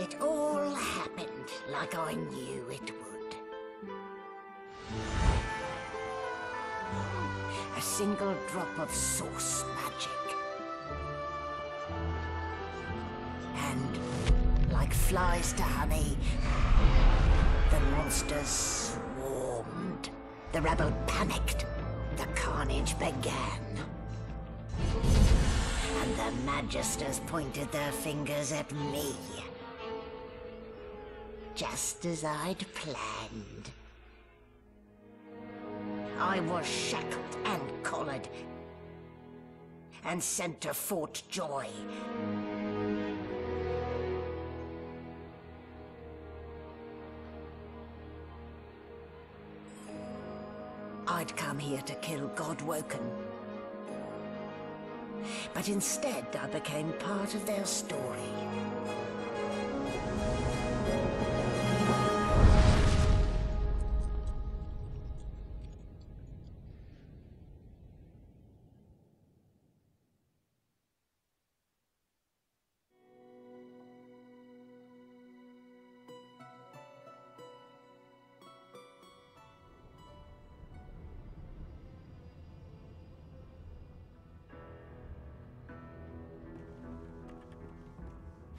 It all happened like I knew it would. A single drop of source magic. And, like flies to honey, the monsters swarmed. The rebel panicked. The carnage began. And the Magisters pointed their fingers at me. Just as I'd planned. I was shackled and collared. And sent to Fort Joy. I'd come here to kill Godwoken. But instead, I became part of their story.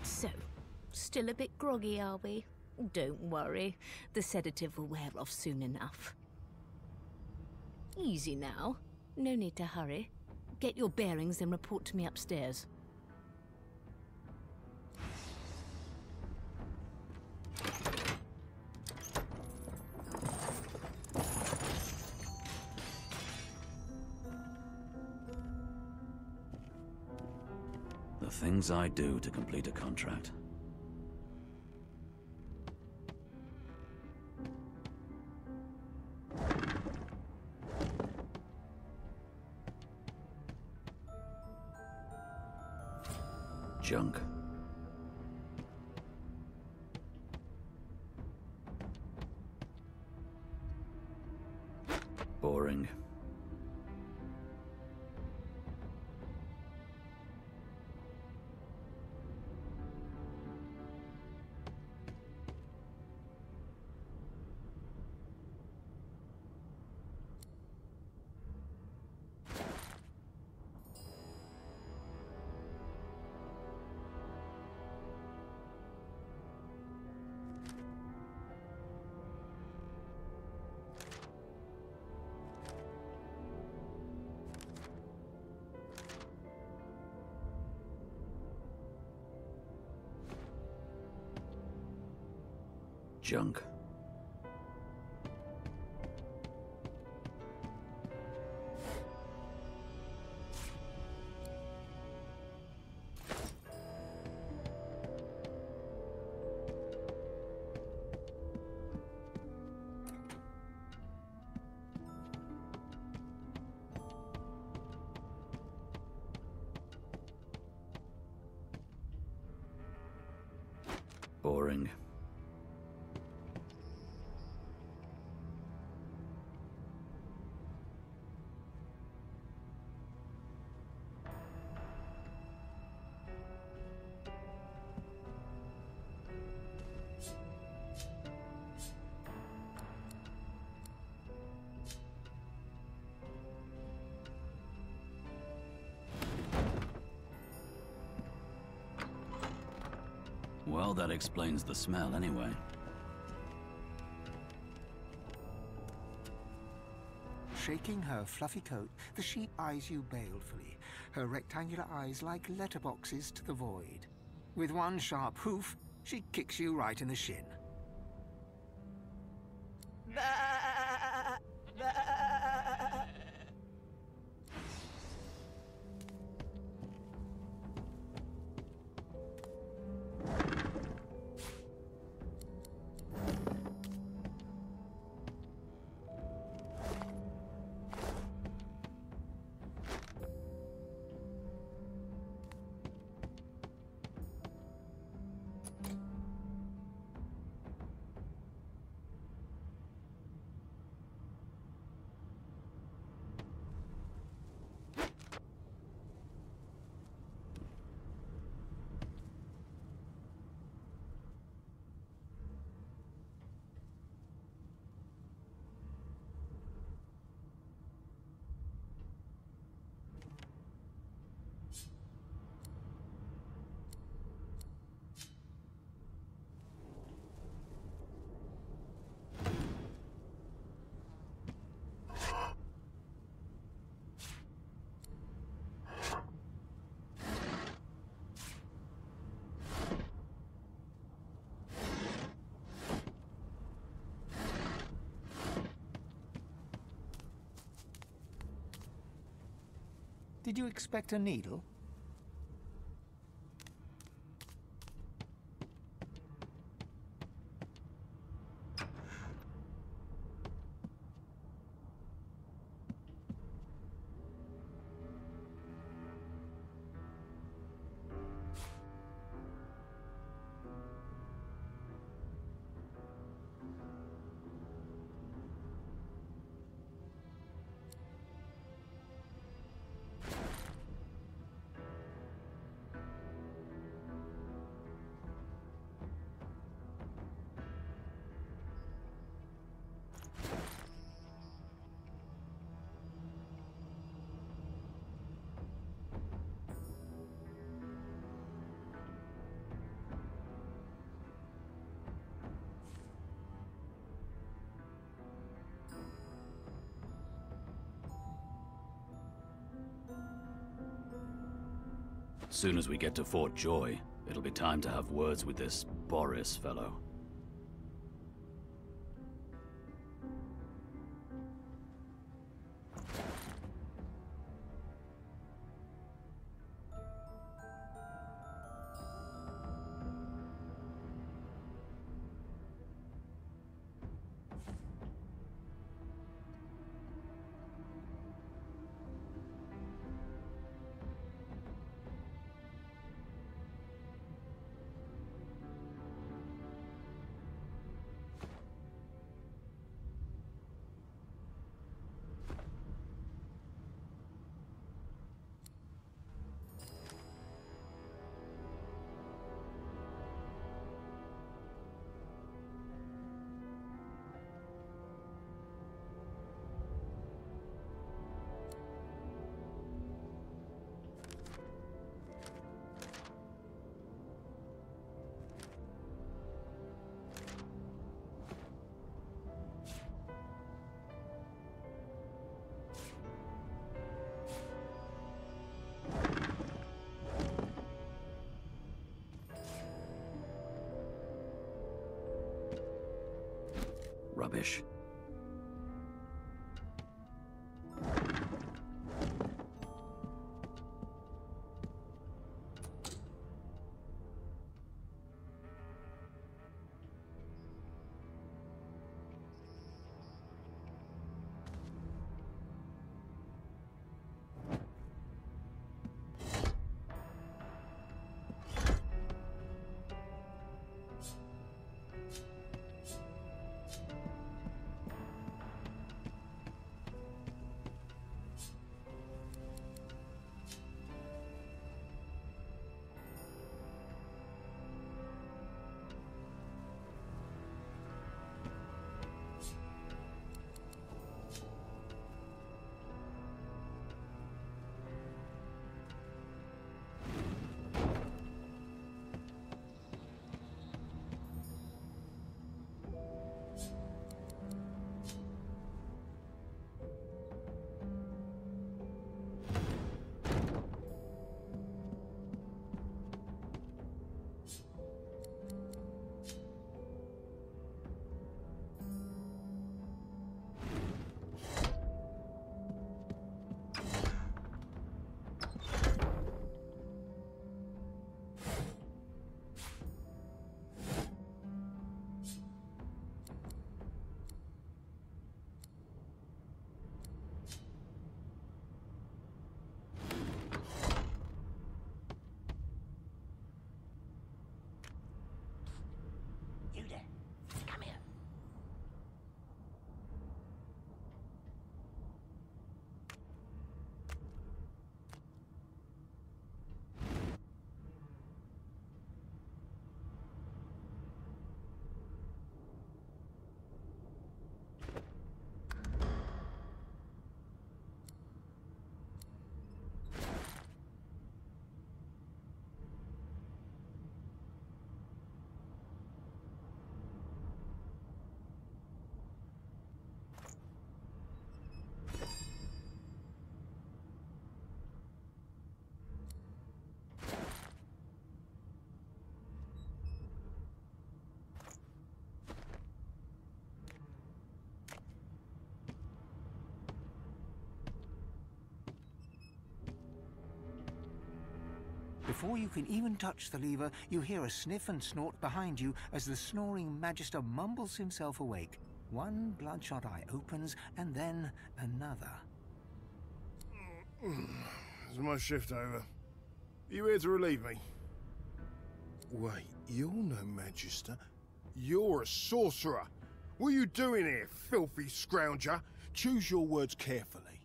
So, still a bit groggy, are we? Don't worry, the sedative will wear off soon enough. Easy now, no need to hurry. Get your bearings and report to me upstairs. The things I do to complete a contract. Junk. Boring. Junk. Boring. Well, that explains the smell anyway. Shaking her fluffy coat, the sheep eyes you balefully, her rectangular eyes like letterboxes to the void. With one sharp hoof, she kicks you right in the shin. Did you expect a needle? Soon as we get to Fort Joy, it'll be time to have words with this Boris fellow. Rubbish. Before you can even touch the lever, you hear a sniff and snort behind you as the snoring Magister mumbles himself awake. One bloodshot eye opens, and then another. Is my shift over? Are you here to relieve me? Wait, you're no Magister. You're a sorcerer. What are you doing here, filthy scrounger? Choose your words carefully.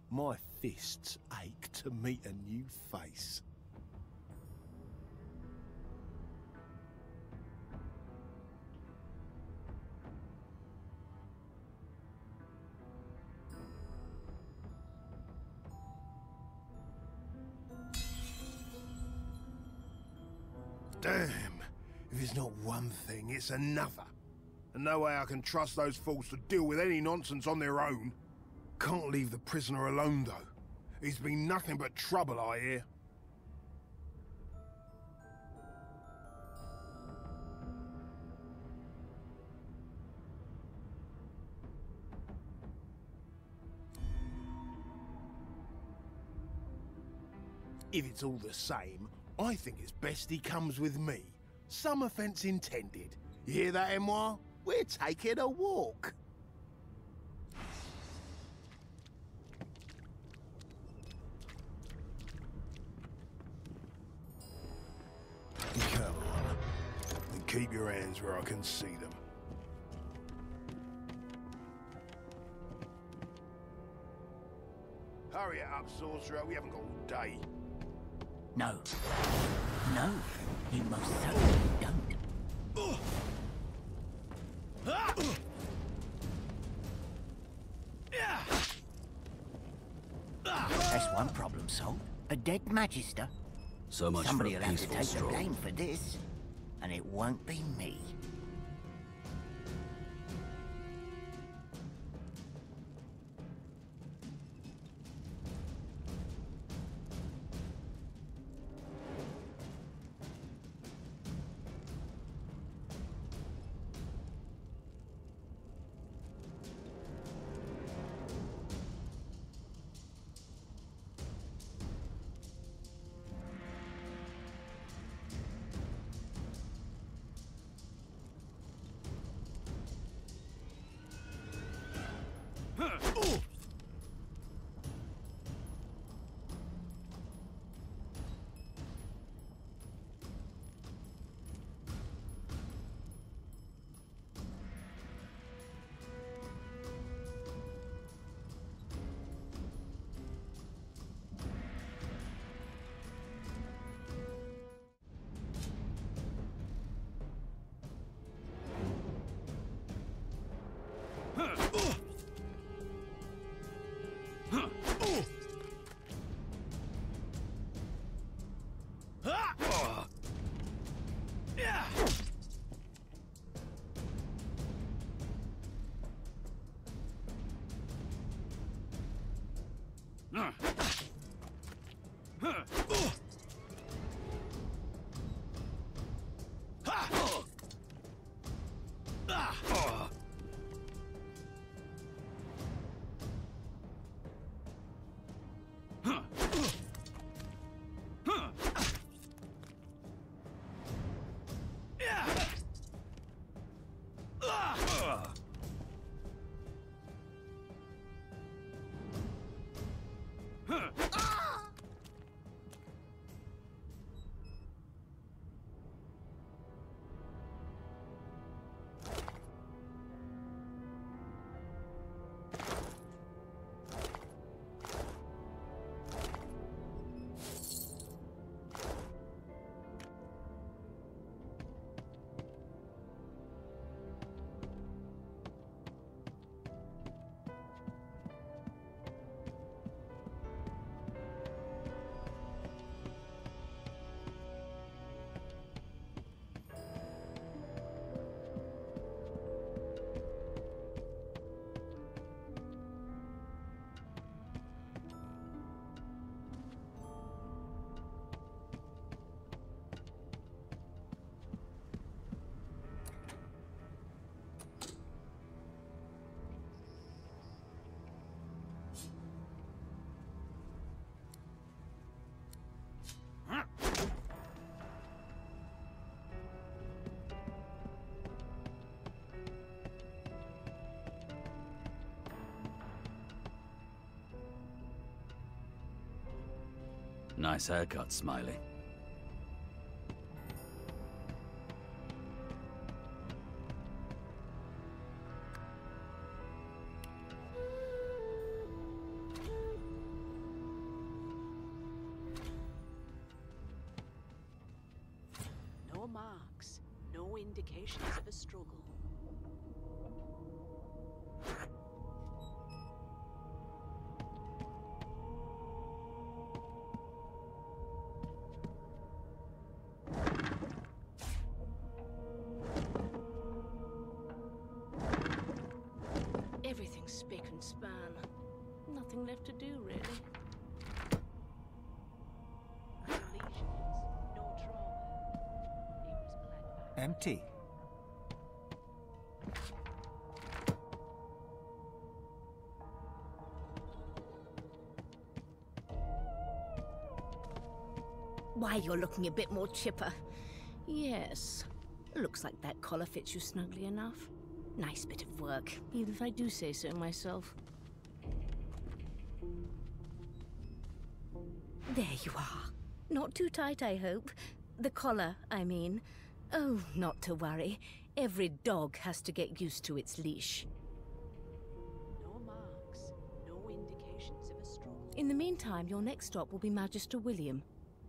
My fists ache to meet a new face. Damn. If it's not one thing, it's another. And no way I can trust those fools to deal with any nonsense on their own. Can't leave the prisoner alone, though. He's been nothing but trouble, I hear. If it's all the same, I think it's best he comes with me. Some offence intended. You hear that, Emoire? We're taking a walk. Come on. And keep your hands where I can see them. Hurry it up, sorcerer. We haven't got all day. No. No, you most certainly don't. That's one problem solved. A dead Magister. So much Somebody for a will have to peaceful take the stroll. blame for this, and it won't be me. Nice haircut, Smiley. No marks, no indications of a struggle. Everything's spick and span. Nothing left to do, really. No lesions, no trauma. He was bled by Empty. Why, you're looking a bit more chipper. Yes. Looks like that collar fits you snugly enough. Nice bit of work, even if I do say so myself. There you are. Not too tight, I hope. The collar, I mean. Oh, not to worry. Every dog has to get used to its leash. no marks, no indications of a struggle. In the meantime, your next stop will be Magister William.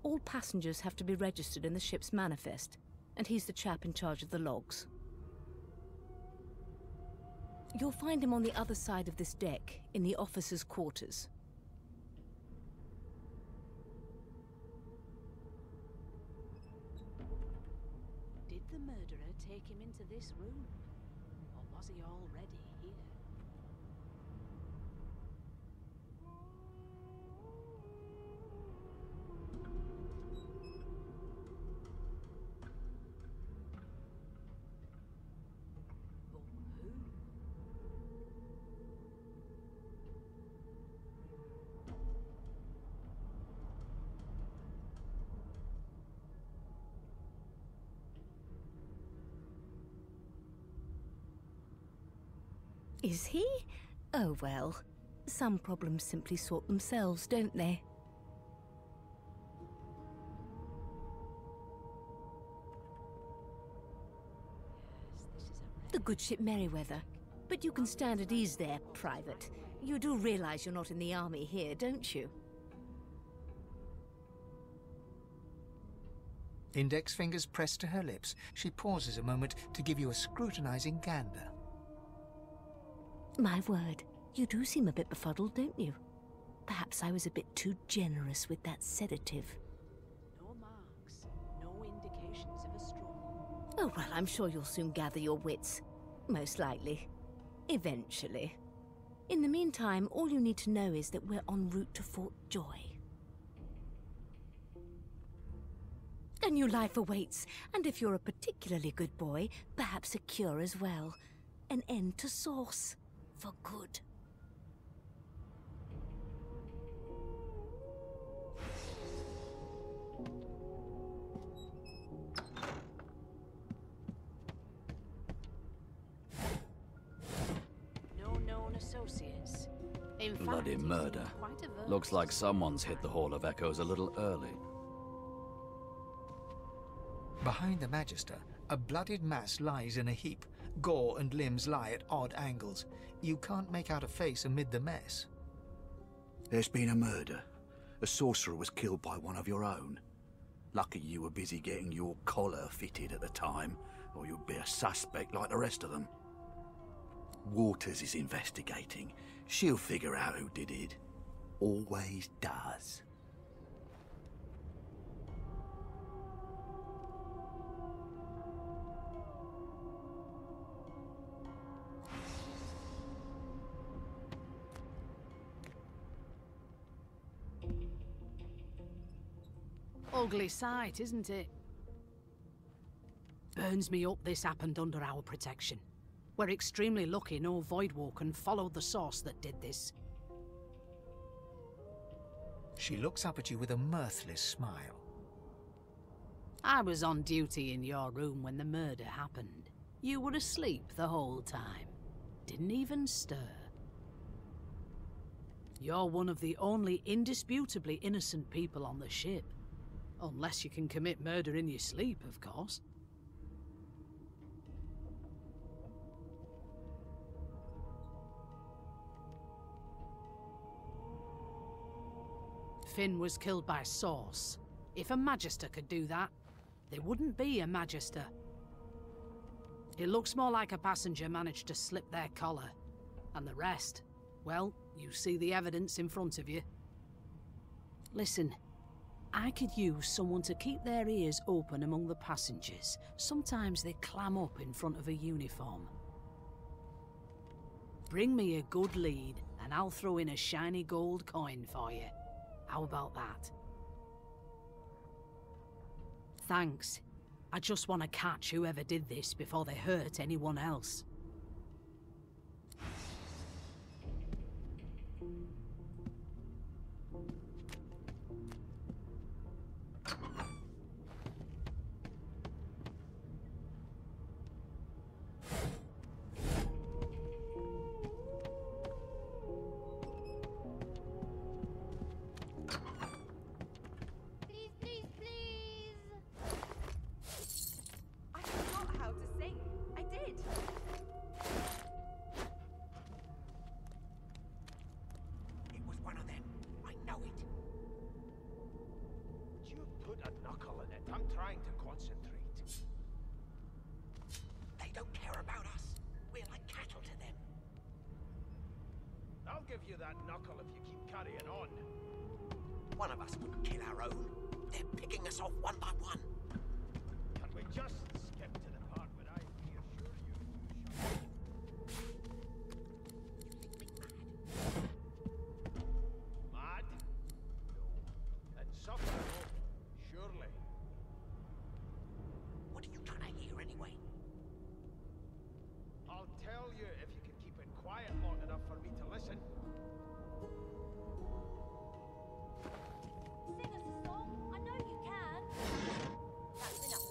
All passengers have to be registered in the ship's manifest, and he's the chap in charge of the logs. You'll find him on the other side of this deck, in the officers' quarters. Did the murderer take him into this room? Or was he already here? But who? Is he? Oh well. Some problems simply sort themselves, don't they? Yes, this is a The good ship Merryweather. But you can stand at ease there, Private. You do realize you're not in the army here, don't you? Index fingers pressed to her lips, she pauses a moment to give you a scrutinizing gander. My word, you do seem a bit befuddled, don't you? Perhaps I was a bit too generous with that sedative. no marks, no indications of a struggle. Oh, well, I'm sure you'll soon gather your wits. Most likely. Eventually. In the meantime, all you need to know is that we're en route to Fort Joy. A new life awaits, and if you're a particularly good boy, perhaps a cure as well. An end to sauce. For good. No known associates. In fact, Bloody he seemed murder. quite averse Looks to like spending someone's hit the time. Hall of Echoes a little early. Behind the Magister, a bloodied mass lies in a heap. Gore and limbs lie at odd angles. You can't make out a face amid the mess. There's been a murder. A sorcerer was killed by one of your own. Lucky you were busy getting your collar fitted at the time, or you'd be a suspect like the rest of them. Waters is investigating. She'll figure out who did it. Always does. Ugly sight, isn't it? Burns me up this happened under our protection. We're extremely lucky no Voidwalker followed the source that did this. She looks up at you with a mirthless smile. I was on duty in your room when the murder happened. You were asleep the whole time. Didn't even stir. You're one of the only indisputably innocent people on the ship. Unless you can commit murder in your sleep, of course. Finn was killed by Source. If a Magister could do that, there wouldn't be a Magister. It looks more like a passenger managed to slip their collar. And the rest, well, you see the evidence in front of you. Listen, I could use someone to keep their ears open among the passengers. Sometimes they clam up in front of a uniform. Bring me a good lead, and I'll throw in a shiny gold coin for you. How about that? Thanks. I just want to catch whoever did this before they hurt anyone else. One of us wouldn't kill our own. They're picking us off one by one. Can we just skip to the part where I reassure you? Mad? No. Insufferable? Surely. What are you trying to hear anyway? I'll tell you if you can keep it quiet long enough for me to listen. Sing us a song. I know you can. That's enough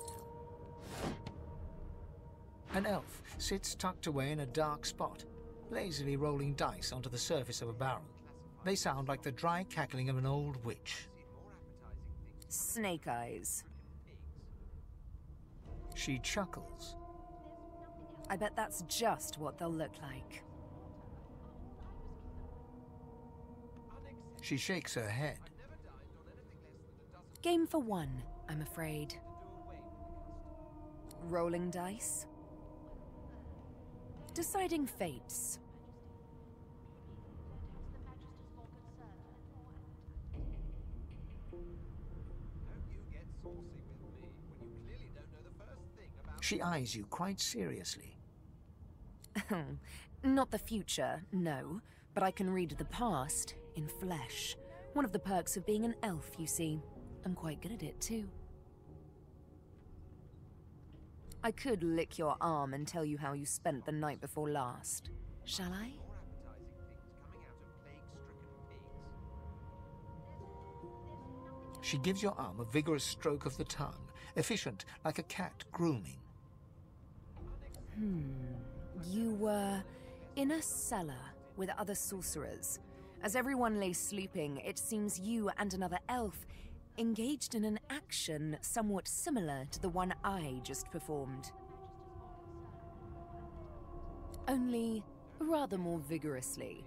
now. An elf sits tucked away in a dark spot, lazily rolling dice onto the surface of a barrel. They sound like the dry cackling of an old witch. Snake eyes. She chuckles. I bet that's just what they'll look like. She shakes her head. Game for one, I'm afraid. Rolling dice. Deciding fates. She eyes you quite seriously. Not the future, no, but I can read the past in flesh. One of the perks of being an elf, you see. I'm quite good at it, too. I could lick your arm and tell you how you spent the night before last. Shall I? She gives your arm a vigorous stroke of the tongue, efficient like a cat grooming. You were in a cellar with other sorcerers. As everyone lay sleeping, it seems you and another elf engaged in an action somewhat similar to the one I just performed. Only rather more vigorously.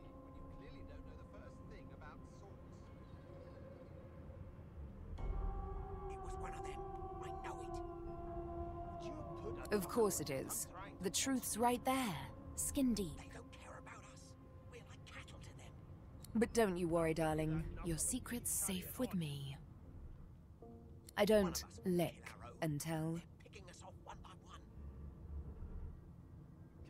It was one of them. I know it. Of course it is. The truth's right there, skin deep. They don't care about us. We're like cattle to them. But don't you worry, darling. Your secret's safe with me. I don't lick and tell. Picking us off one by one.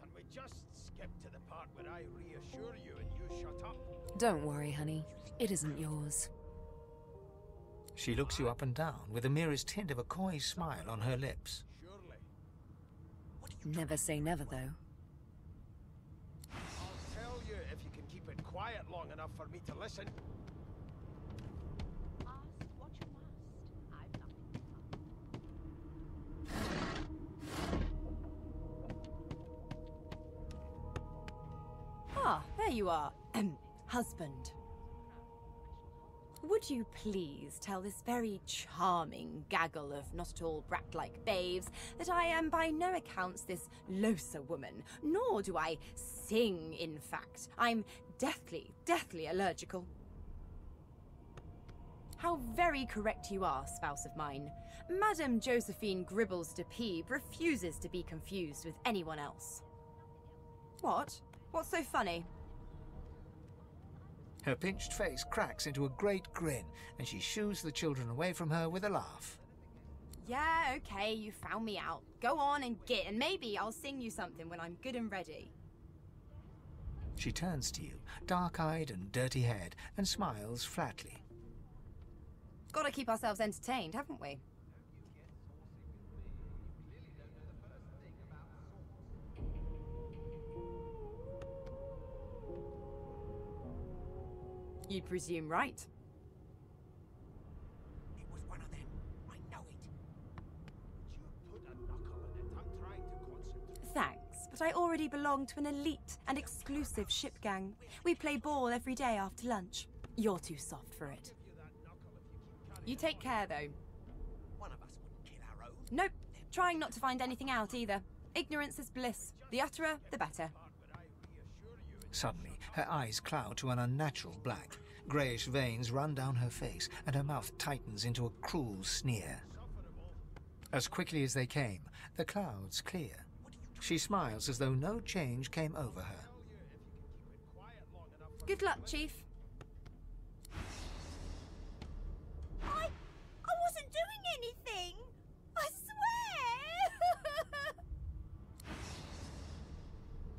Can we just skip to the part where I reassure you and you shut up? Don't worry, honey. It isn't yours. She looks you up and down with the merest hint of a coy smile on her lips. Surely. Never say never, though. I'll tell you if you can keep it quiet long enough for me to listen. Ask what you must. I've nothing to Ah, there you are. Husband. Would you please tell this very charming gaggle of not-at-all brat-like babes that I am by no accounts this loser woman, nor do I sing, in fact. I'm deathly allergical. How very correct you are, spouse of mine. Madame Josephine Gribbles de Peeb refuses to be confused with anyone else. What? What's so funny? Her pinched face cracks into a great grin, and she shoos the children away from her with a laugh. Yeah, okay, you found me out. Go on and git, and maybe I'll sing you something when I'm good and ready. She turns to you, dark-eyed and dirty-haired, and smiles flatly. Gotta keep ourselves entertained, haven't we? You presume right. It was one of them. I know it. Would you put a knuckle in it? I'm trying to concentrate. Thanks, but I already belong to an elite and exclusive ship gang. We play ball every day after lunch. You're too soft for it. You take care, though. One of us wouldn't kill our own. Nope. Trying not to find anything out, either. Ignorance is bliss. The utterer, the better. Suddenly, her eyes cloud to an unnatural black. Greyish veins run down her face, and her mouth tightens into a cruel sneer. As quickly as they came, the clouds clear. She smiles as though no change came over her. Good luck, Chief. I wasn't doing anything! I swear!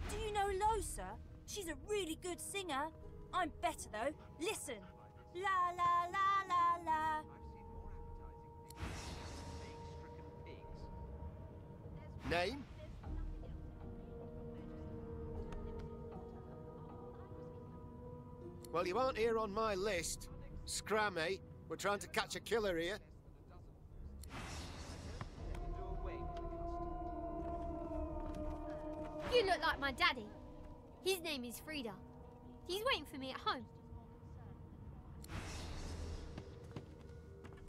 Do you know Losa? She's a really good singer. I'm better though. Listen. La la la la la. Name? Well, you aren't here on my list. Scrammy. We're trying to catch a killer here. You look like my daddy. His name is Frida. He's waiting for me at home.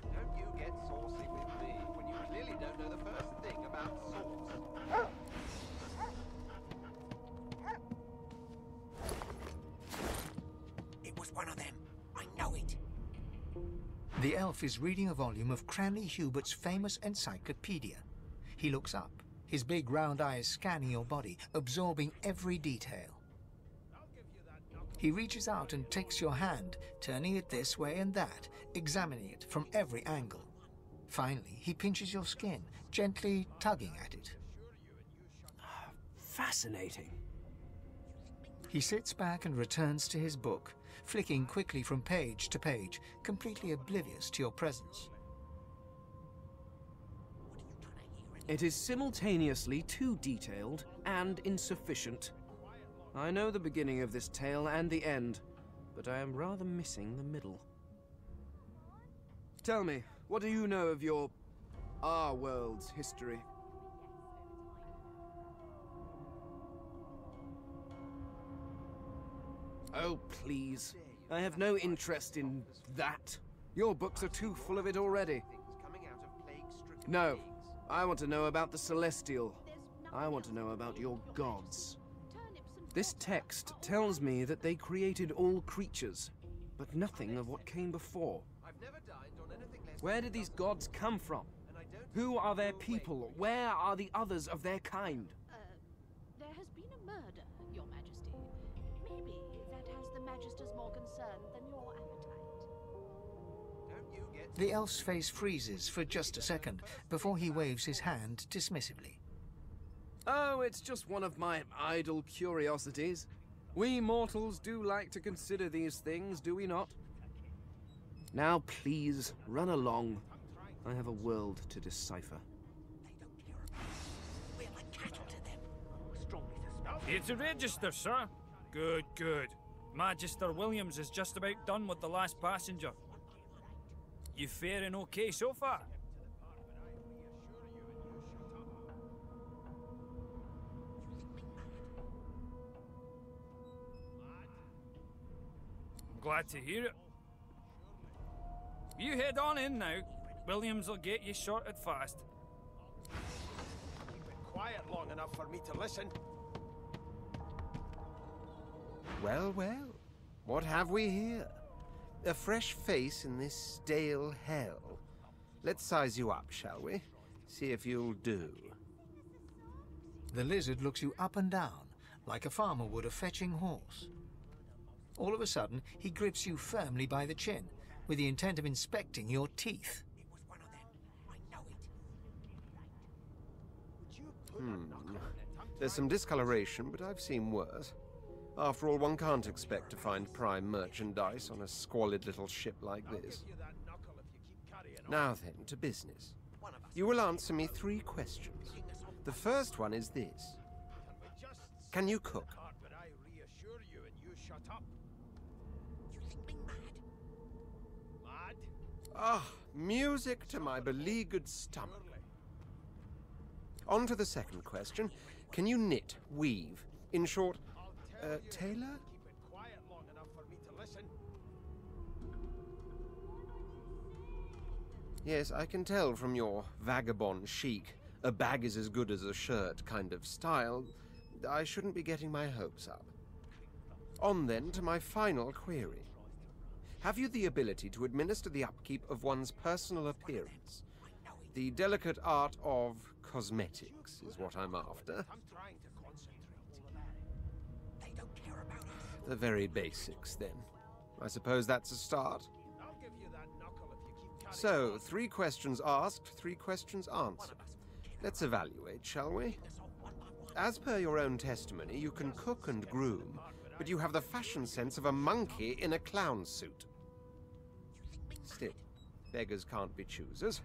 Don't you get saucy with me when you clearly don't know the first thing about sauce. It was one of them. I know it. The elf is reading a volume of Cranley Hubert's famous encyclopedia. He looks up, his big round eyes scanning your body, absorbing every detail. He reaches out and takes your hand, turning it this way and that, examining it from every angle. Finally, he pinches your skin, gently tugging at it. Fascinating. He sits back and returns to his book, flicking quickly from page to page, completely oblivious to your presence. It is simultaneously too detailed and insufficient. I know the beginning of this tale and the end, but I am rather missing the middle. Tell me, what do you know of our world's history? Oh, please. I have no interest in that. Your books are too full of it already. No, I want to know about the Celestial. I want to know about your gods. This text tells me that they created all creatures, but nothing of what came before. Where did these gods come from? Who are their people? Where are the others of their kind? There has been a murder, Your Majesty. Maybe that has the Magister's more concern than your appetite. The elf's face freezes for just a second before he waves his hand dismissively. Oh, it's just one of my idle curiosities. We mortals do like to consider these things, do we not? Now, please, run along. I have a world to decipher. We're like cattle to them. Strongly suspect. It's a register, sir. Good, good. Magister Williams is just about done with the last passenger. You faring okay so far? Glad to hear it. You head on in now. Williams will get you sorted fast. Keep it quiet long enough for me to listen. Well, well. What have we here? A fresh face in this stale hell. Let's size you up, shall we? See if you'll do. The lizard looks you up and down, like a farmer would a fetching horse. All of a sudden, he grips you firmly by the chin, with the intent of inspecting your teeth. There's some discoloration, but I've seen worse. After all, one can't expect to find prime merchandise on a squalid little ship like this. Now then, to business. You will answer me 3 questions. The first one is this. Can you cook? Ah, music to my beleaguered stomach. On to the second question. Can you knit, weave? In short, tailor? Yes, I can tell from your vagabond chic, a bag is as good as a shirt kind of style, I shouldn't be getting my hopes up. On then to my final query. Have you the ability to administer the upkeep of one's personal appearance? The delicate art of cosmetics is what I'm after. The very basics, then. I suppose that's a start. So, 3 questions asked, 3 questions answered. Let's evaluate, shall we? As per your own testimony, you can cook and groom, but you have the fashion sense of a monkey in a clown suit. Still, beggars can't be choosers.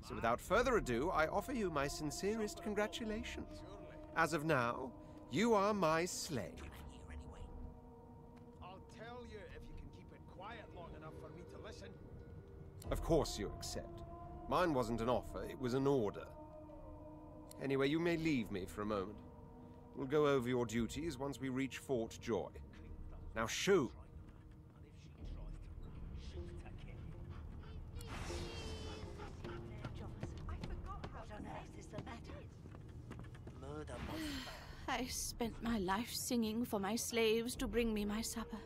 So without further ado, I offer you my sincerest congratulations. As of now, you are my slave. I'll tell you if you can keep it quiet long enough for me to listen. Of course you accept. Mine wasn't an offer, it was an order. Anyway, you may leave me for a moment. We'll go over your duties once we reach Fort Joy. Now shoo! I spent my life singing for my slaves to bring me my supper.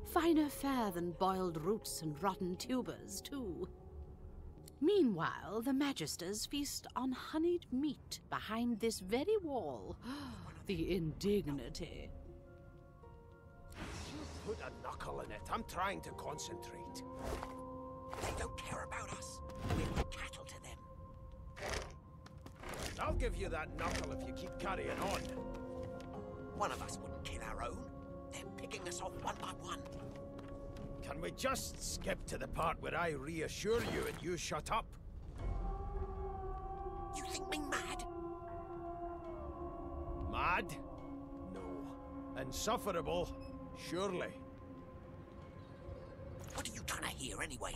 Finer fare than boiled roots and rotten tubers, too. Meanwhile, the Magisters feast on honeyed meat behind this very wall. The indignity. You put a knuckle in it. I'm trying to concentrate. They don't care about us. We're like cattle to them. I'll give you that knuckle if you keep carrying on. One of us wouldn't kill our own. They're picking us off one by one. Can we just skip to the part where I reassure you and you shut up? You think me mad? Mad? No. Insufferable? Surely. What are you trying to hear anyway?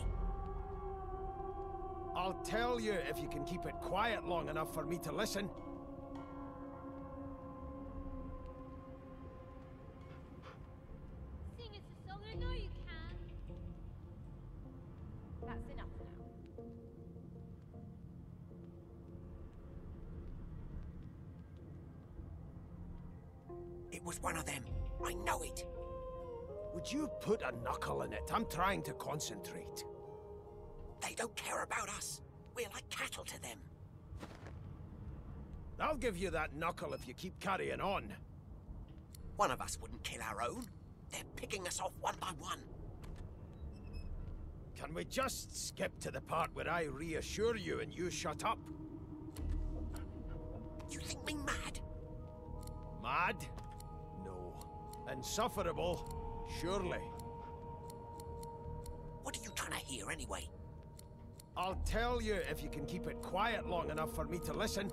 I'll tell you if you can keep it quiet long enough for me to listen. Sing us a song, I know you can. That's enough now. It was one of them. I know it. Would you put a knuckle in it? I'm trying to concentrate. They don't care about us. We're like cattle to them. I'll give you that knuckle if you keep carrying on. One of us wouldn't kill our own. They're picking us off one by one. Can we just skip to the part where I reassure you and you shut up? You think me mad? Mad? No. Insufferable? Surely. What are you trying to hear anyway? I'll tell you if you can keep it quiet long enough for me to listen.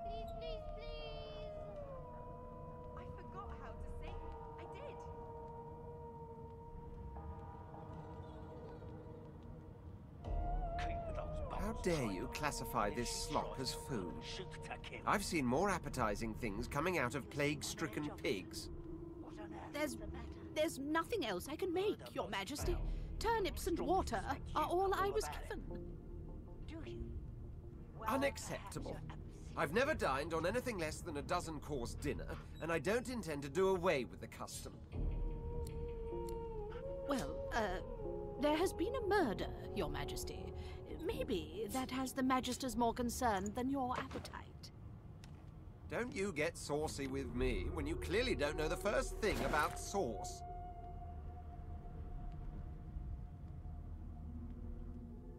Please, please, please. I forgot how to sing. I did. How dare you classify this slop as food? I've seen more appetizing things coming out of plague-stricken pigs. There's nothing else I can make, Your Majesty. Turnips and water are all I was given. Unacceptable. I've never dined on anything less than a dozen-course dinner, and I don't intend to do away with the custom. Well, there has been a murder, Your Majesty. Maybe that has the Magisters more concerned than your appetite. Don't you get saucy with me when you clearly don't know the first thing about sauce.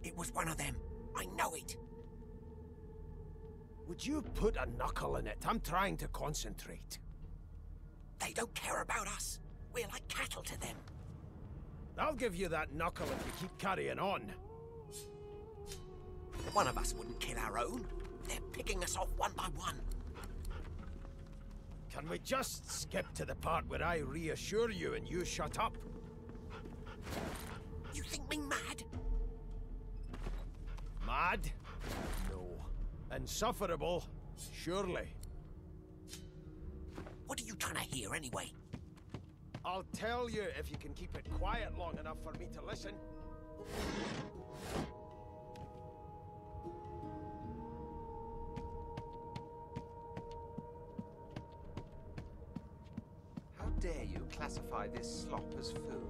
It was one of them. I know it. Would you put a knuckle in it? I'm trying to concentrate. They don't care about us. We're like cattle to them. I'll give you that knuckle if you keep carrying on. One of us wouldn't kill our own. They're picking us off one by one. Can we just skip to the part where I reassure you and you shut up? You think me mad? Mad? No. Insufferable? Surely. What are you trying to hear anyway? I'll tell you if you can keep it quiet long enough for me to listen. How dare you classify this slop as food?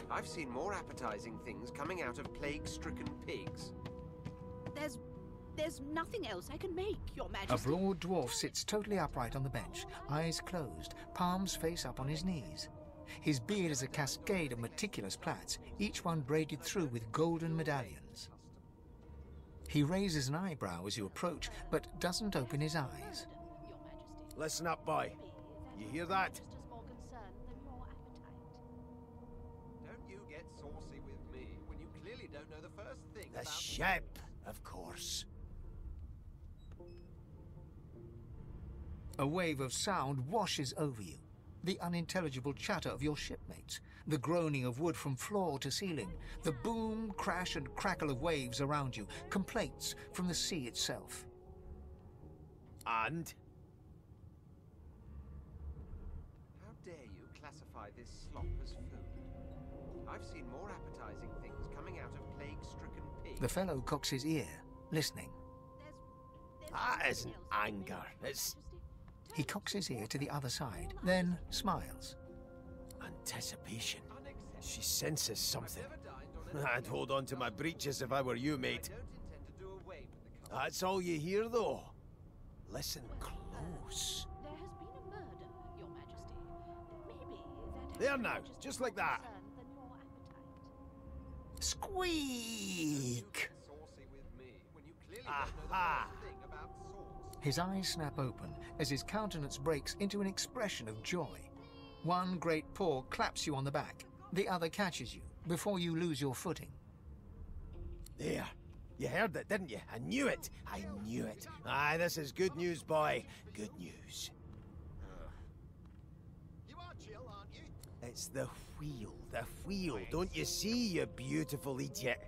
I've seen more appetizing things coming out of plague-stricken pigs. There's nothing else I can make, Your Majesty. A broad dwarf sits totally upright on the bench, eyes closed, palms face up on his knees. His beard is a cascade of meticulous plaits, each one braided through with golden medallions. He raises an eyebrow as you approach, but doesn't open his eyes. Listen up, boy. You hear that? Don't you get saucy with me when you clearly don't know the first thing The about... ship, of course. A wave of sound washes over you. The unintelligible chatter of your shipmates, the groaning of wood from floor to ceiling, the boom, crash and crackle of waves around you, complaints from the sea itself. And? How dare you classify this slop as food? I've seen more appetizing things coming out of plague-stricken pigs. The fellow cocks his ear, listening. That isn't anger, it's... He cocks his ear to the other side, then smiles. Anticipation. She senses something. I'd hold on to my breeches if I were you, mate. That's all you hear, though. Listen close. There has been a murder, Your Majesty. Maybe that has There the now, Magisters just more like that. concerned than your appetite. Squeak! Aha! His eyes snap open as his countenance breaks into an expression of joy. One great paw claps you on the back. The other catches you before you lose your footing. There. You heard it, didn't you? I knew it. I knew it. Aye, this is good news, boy. Good news. You are chill, aren't you? It's the wheel. The wheel. Don't you see, you beautiful idiot?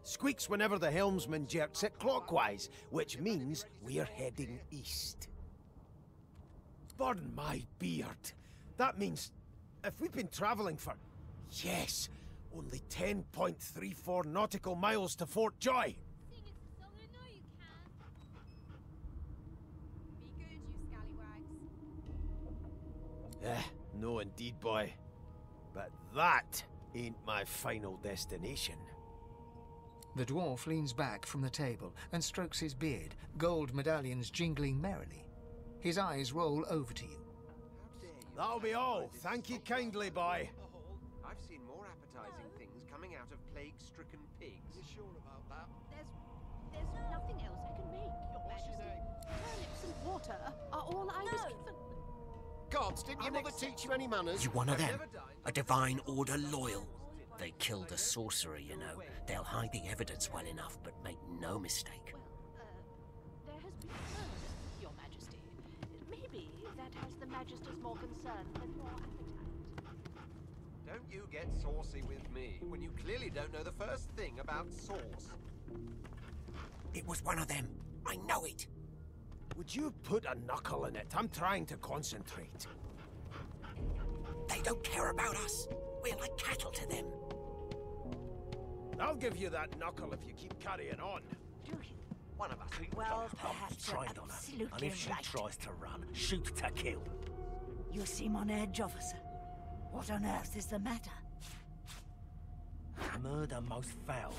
Squeaks whenever the helmsman jerks it clockwise, which means we're heading east. Burn my beard. That means if we've been travelling for, yes, only 10.34 nautical miles to Fort Joy. No indeed, boy. But that ain't my final destination. The dwarf leans back from the table and strokes his beard, gold medallions jingling merrily. His eyes roll over to you. That'll be all. Thank you kindly, boy. I've seen more appetizing things coming out of plague-stricken pigs. You sure about that? There's nothing else I can make, Your Majesty. Turnips and water are all I was given. Gods, didn't your mother teach you any manners? You one of them? A divine order loyal? They killed a sorcerer, you know. They'll hide the evidence well enough, but make no mistake. There has been a murder, Your Majesty. Maybe that has the Magisters more concerned than your appetite. Don't you get saucy with me when you clearly don't know the first thing about sauce. It was one of them. I know it. Would you put a knuckle in it? I'm trying to concentrate. They don't care about us. We're like cattle to them. I'll give you that knuckle if you keep carrying on. One of us. Well, perhaps trained on her. And if she tries to run, shoot to kill. You seem on edge, officer. What on earth is the matter? Murder most foul,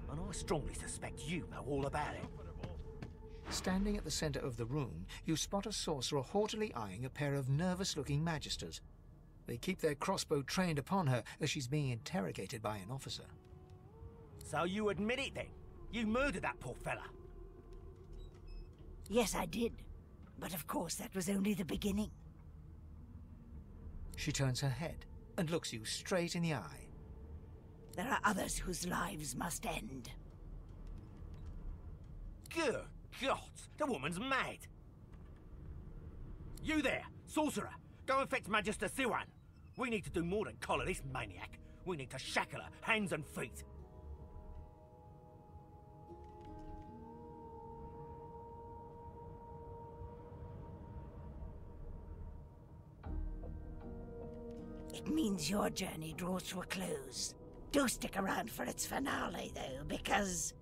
and I strongly suspect you know all about it. Standing at the center of the room, you spot a sorcerer haughtily eyeing a pair of nervous-looking magisters. They keep their crossbow trained upon her as she's being interrogated by an officer. So you admit it then? You murdered that poor fella? Yes, I did. But of course, that was only the beginning. She turns her head and looks you straight in the eye. There are others whose lives must end. Good God, the woman's mad. You there, sorcerer, go and fetch Magister Siwan. We need to do more than collar this maniac. We need to shackle her, hands and feet. It means your journey draws to a close. Do stick around for its finale, though, because...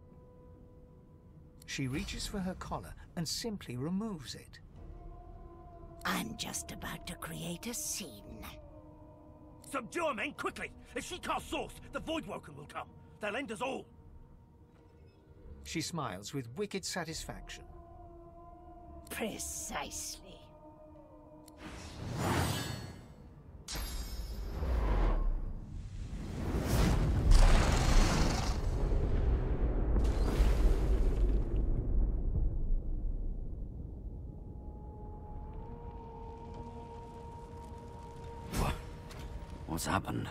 She reaches for her collar and simply removes it. I'm just about to create a scene. Subdue her, men, quickly! If she casts Source, the Voidwoken will come. They'll end us all. She smiles with wicked satisfaction. Precisely. What's happened?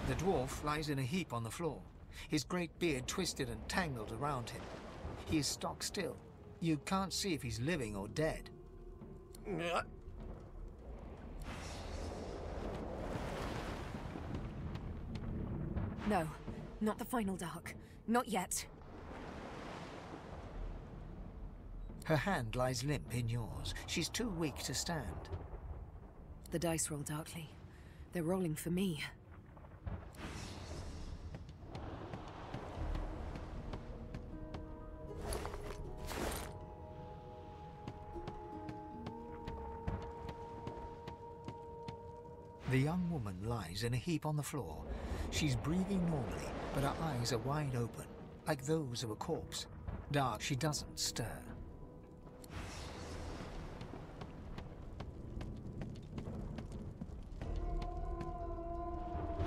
The dwarf lies in a heap on the floor, his great beard twisted and tangled around him. He is stock still. You can't see if he's living or dead. No, not the final dark. Not yet. Her hand lies limp in yours. She's too weak to stand. The dice roll darkly. They're rolling for me. The young woman lies in a heap on the floor. She's breathing normally, but her eyes are wide open, like those of a corpse. Dark, she doesn't stir.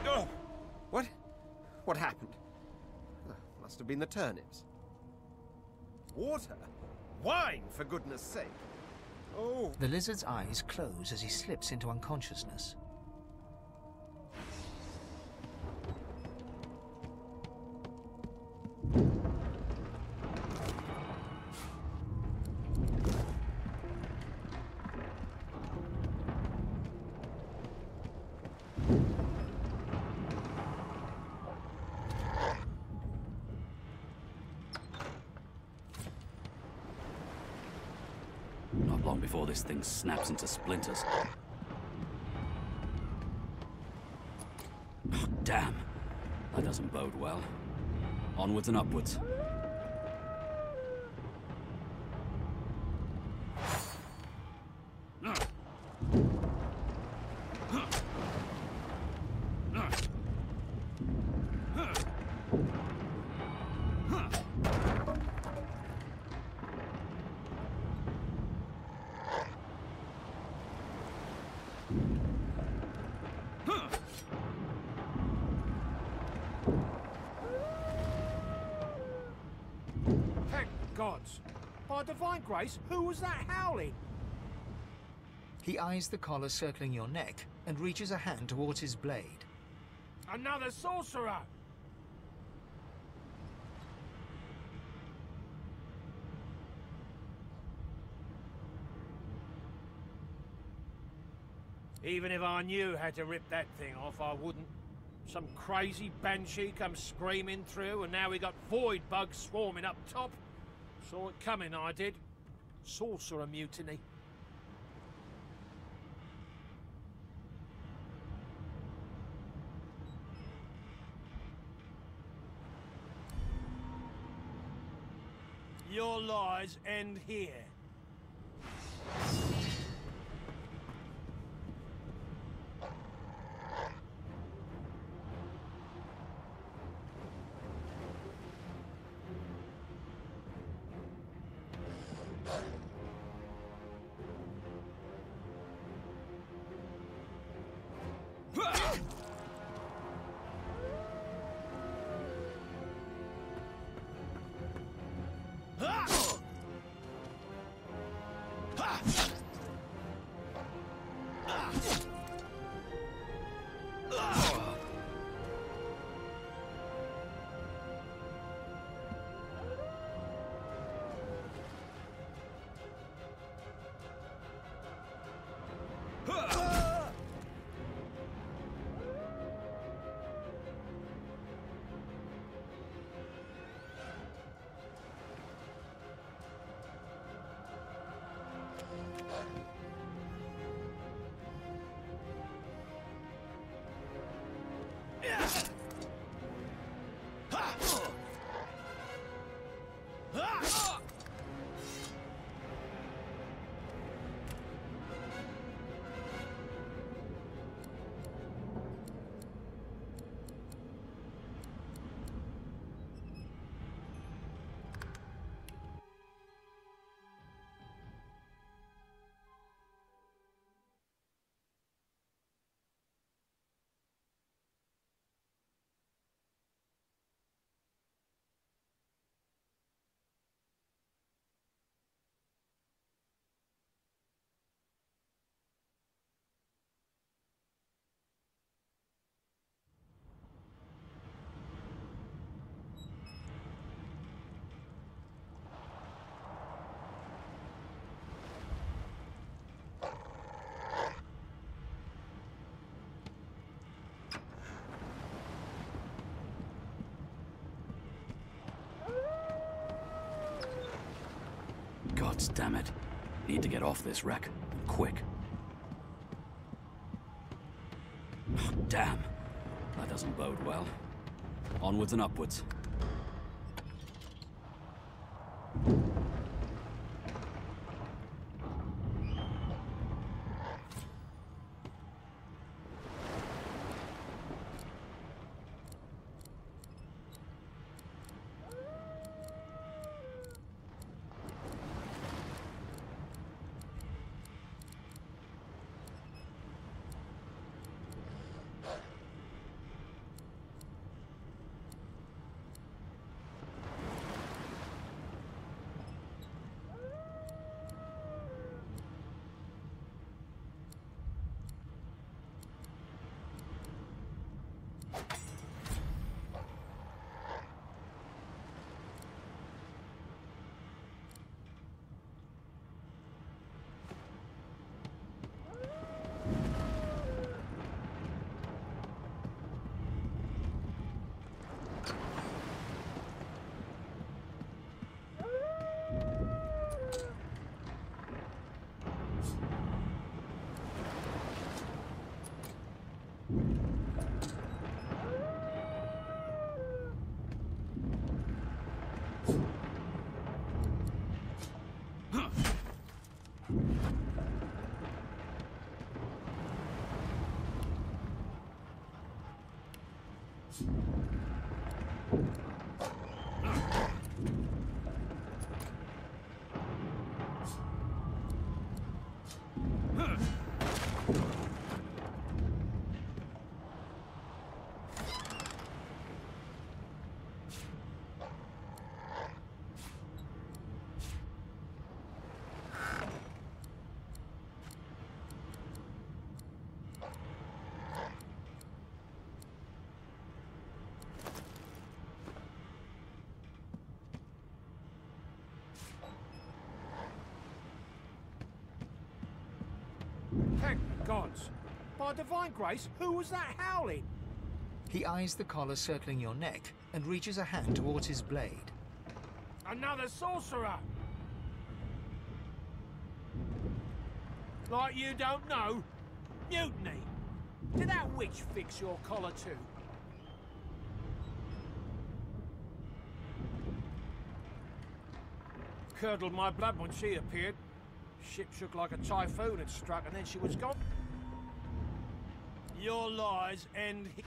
Oh! What? What happened? Must have been the turnips. Water? Wine, for goodness sake! Oh! The lizard's eyes close as he slips into unconsciousness. Not long before this thing snaps into splinters. Oh, damn. That doesn't bode well. Onwards and upwards. Gods! By divine grace, who was that howling? He eyes the collar circling your neck and reaches a hand towards his blade. Another sorcerer! Even if I knew how to rip that thing off, I wouldn't. Some crazy banshee comes screaming through, and now we got void bugs swarming up top. Saw it coming, I did. Sorcerer mutiny. Your lies end here. Gods damn it. Need to get off this wreck. Quick. Oh, damn. That doesn't bode well. Onwards and upwards. Thank the gods. By divine grace, who was that howling? He eyes the collar circling your neck and reaches a hand towards his blade. Another sorcerer! Like you don't know? Mutiny! Did that witch fix your collar too? Curdled my blood when she appeared. Ship shook like a typhoon had struck and then she was gone. Your lies end here.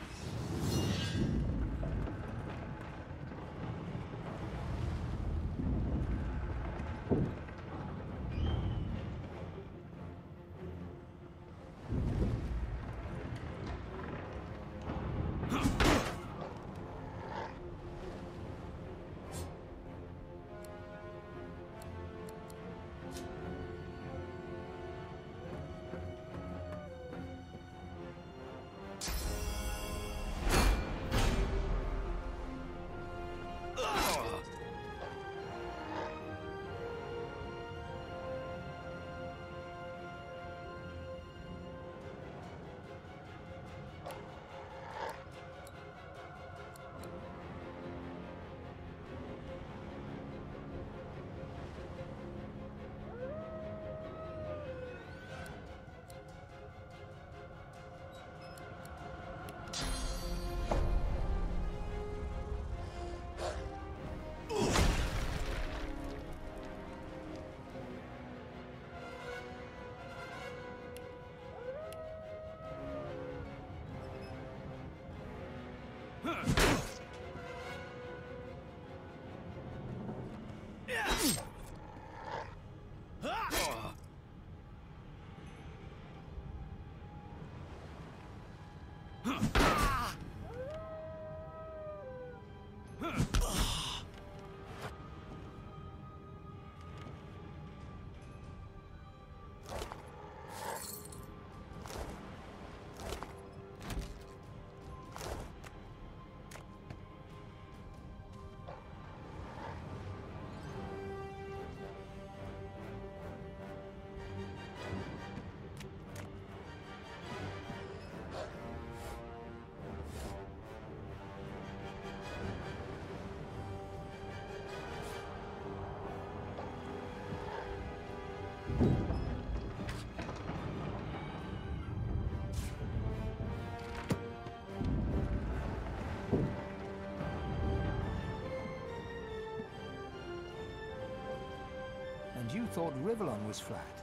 And you thought Rivellon was flat.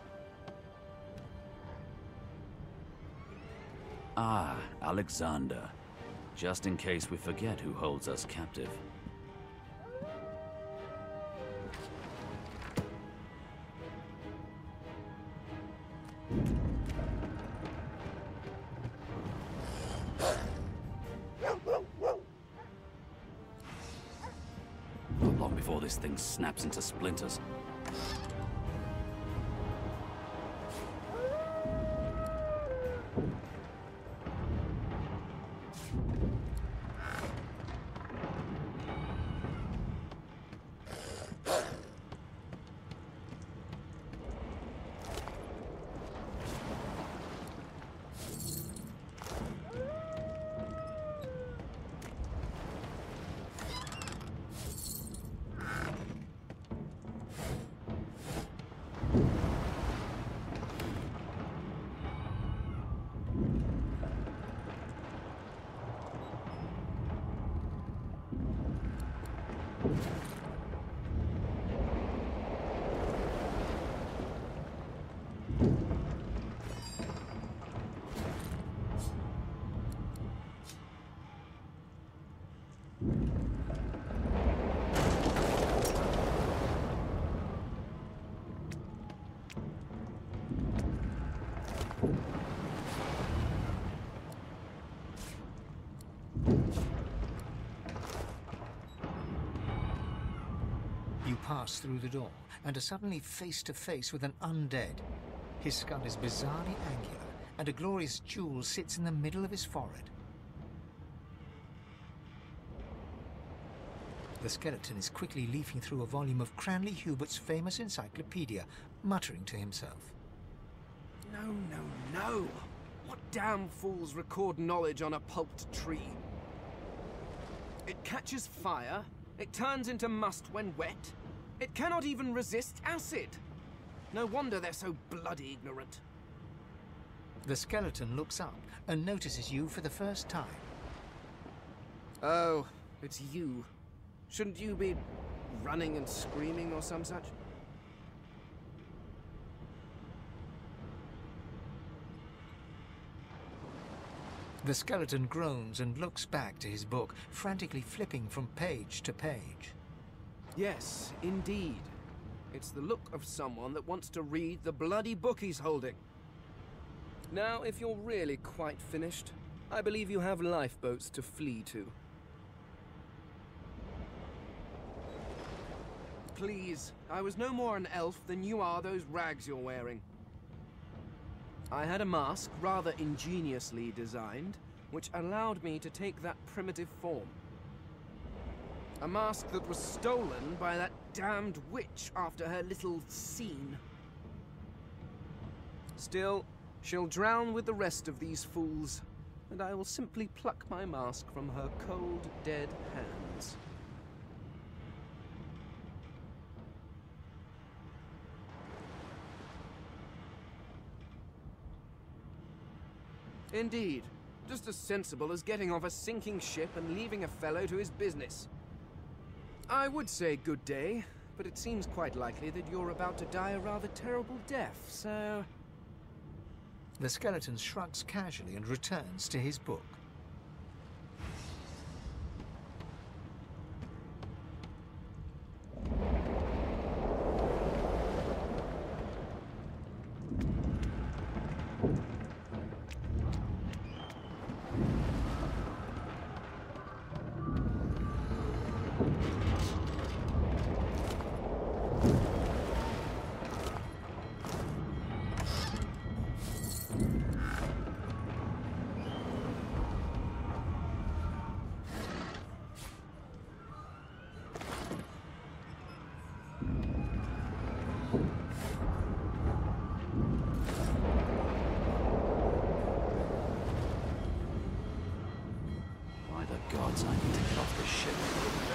Ah, Alexander. Just in case we forget who holds us captive. Not long before this thing snaps into splinters. bust through the door and are suddenly face to face with an undead. His skull is bizarrely angular, and a glorious jewel sits in the middle of his forehead. The skeleton is quickly leafing through a volume of Cranley Hubert's famous encyclopedia, muttering to himself. No, no, no! What damn fools record knowledge on a pulped tree? It catches fire, it turns into must when wet, it cannot even resist acid! No wonder they're so bloody ignorant. The skeleton looks up and notices you for the first time. Oh, it's you. Shouldn't you be running and screaming or some such? The skeleton groans and looks back to his book, frantically flipping from page to page. Yes, indeed. It's the look of someone that wants to read the bloody book he's holding. Now, if you're really quite finished, I believe you have lifeboats to flee to. Please, I was no more an elf than you are those rags you're wearing. I had a mask, rather ingeniously designed, which allowed me to take that primitive form. A mask that was stolen by that damned witch after her little scene. Still, she'll drown with the rest of these fools, and I will simply pluck my mask from her cold, dead hands. Indeed. Just as sensible as getting off a sinking ship and leaving a fellow to his business. I would say good day, but it seems quite likely that you're about to die a rather terrible death, so... The skeleton shrugs casually and returns to his book. gods, I need to get off this ship.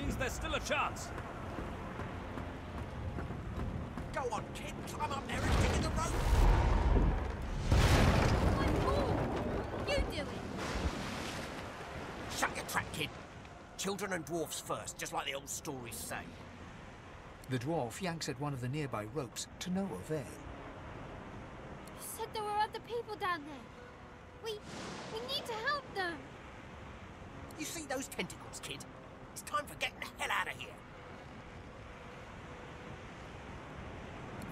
means there's still a chance. Go on, kid. Climb up there and dig in the rope. You do it. Shut your trap, kid. Children and dwarfs first, just like the old stories say. The dwarf yanks at one of the nearby ropes to no avail. You said there were other people down there. We need to help them. You see those tentacles, kid? It's time for getting the hell out of here.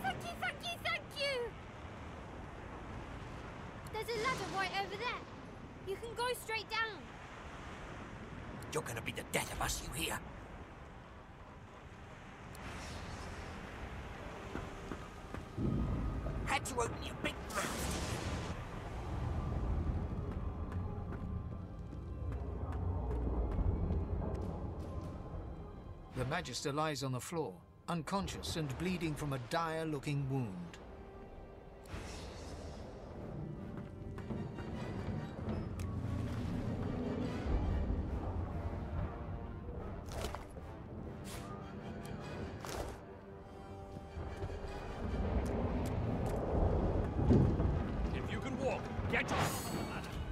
Thank you, thank you, thank you! There's a ladder right over there. You can go straight down. You're gonna be the death of us, you hear? Had to open your big mouth. The Magister lies on the floor, unconscious and bleeding from a dire-looking wound. If you can walk, get off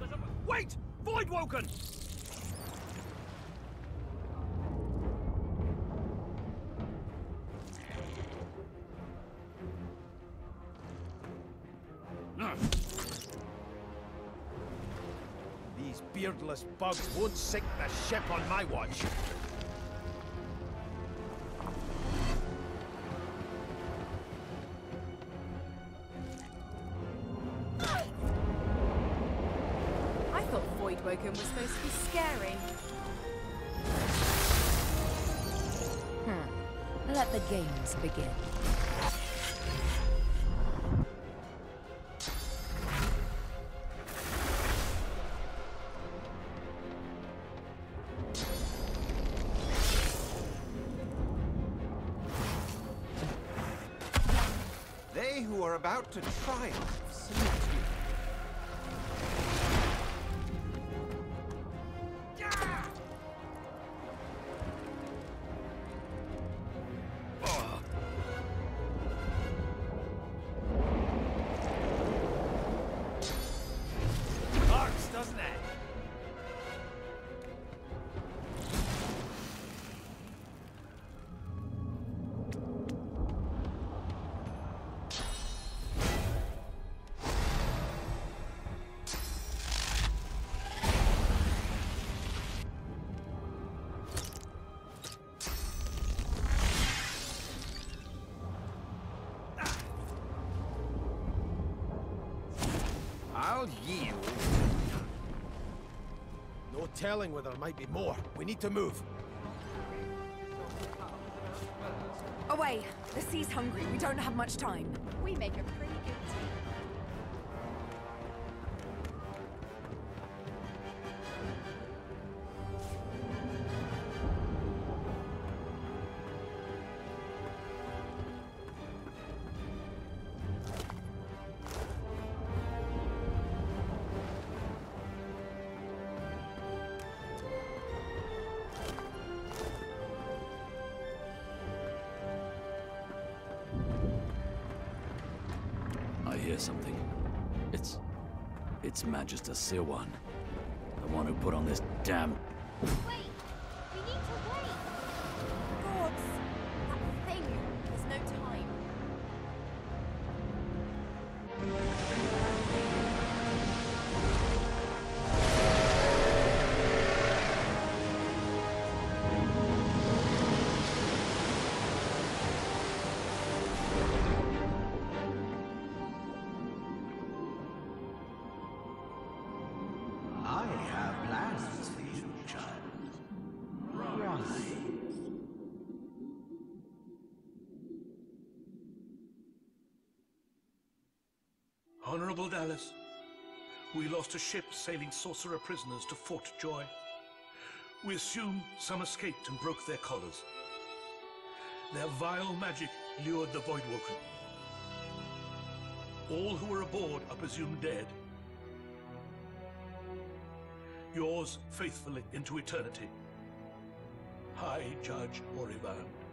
the ladder. Wait! Voidwoken! These beardless bugs won't sink the ship on my watch. I thought Voidwoken was supposed to be scary. Let the games begin. They who are about to triumph salute you. Arcs, doesn't it? I'll yield. No telling whether there might be more. We need to move. Away! The sea's hungry. We don't have much time. We make a pretty good team. I hear something. It's Magister Sirwan. The one who put on this damn... Wait! We need to wait! Gods! That thing! There's no time. I have plans for you, child. Rise. Honorable Dallas, we lost a ship sailing sorcerer prisoners to Fort Joy. We assume some escaped and broke their collars. Their vile magic lured the Voidwoken. All who were aboard are presumed dead. Yours faithfully into eternity. High Judge Orivan.